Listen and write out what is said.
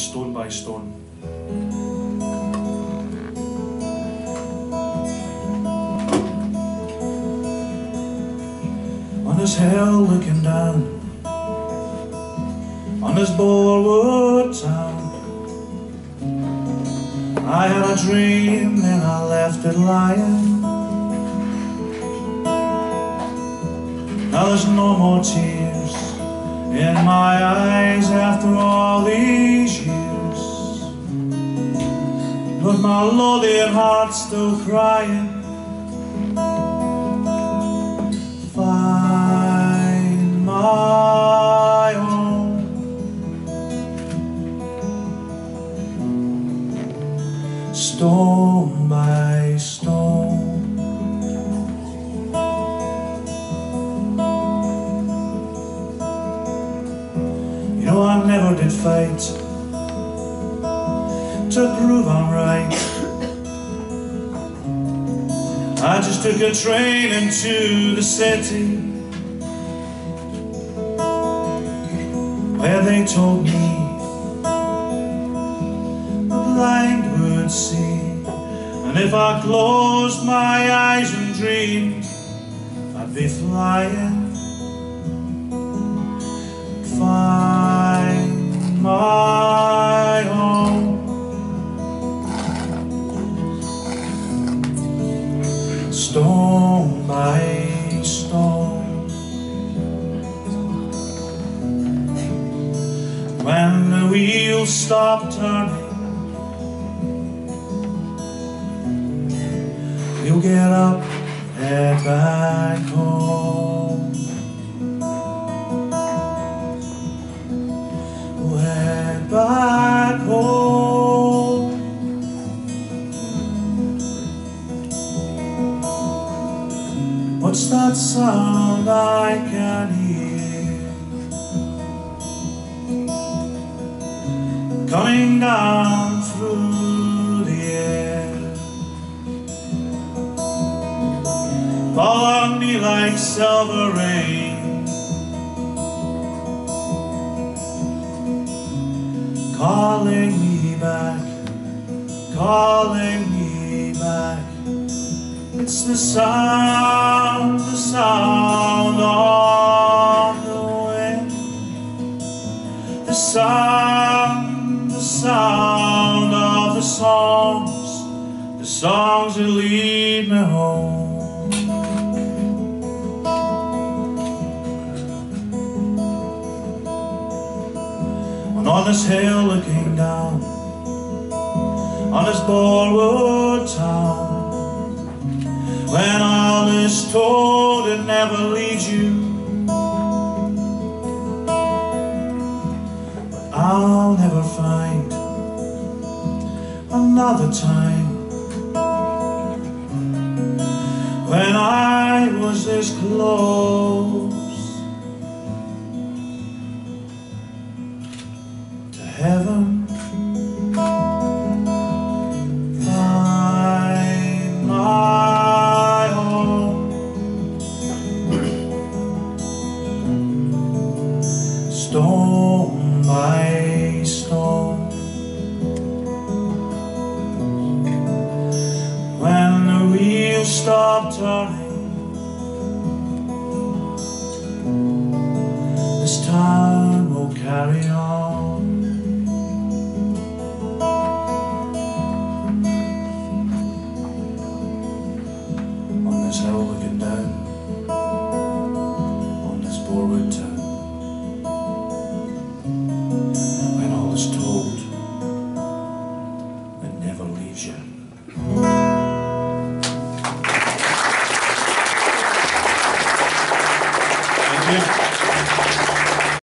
Stone by Stone. On this hill looking down on this Borewood town, I had a dream, then I left it lying. Now there's no more tears in my eyes after all these years, but my lonely heart's still crying. Find my own. Stone by stone. You know, I never did fight to prove I'm right. I just took a train into the city, where they told me the blind would see, and if I closed my eyes and dreamed, I'd be flying. Find my own. Stone by stone. When the wheels stop turning, you'll get up, head back home. Head back home. What's that sound I can hear coming down through the air? Fall on me like silver rain, calling me back, calling me back. It's the sound of the wind, the sound of the songs that lead me home. And on this hill looking down on this Borewood town, when all is told, it never leads you. But I'll never find another time when I was this close to heaven. Stone by stone. When the wheels stop turning, this time will carry on. On this hill looking down on this Borewood town, told, it never leaves you. Thank you.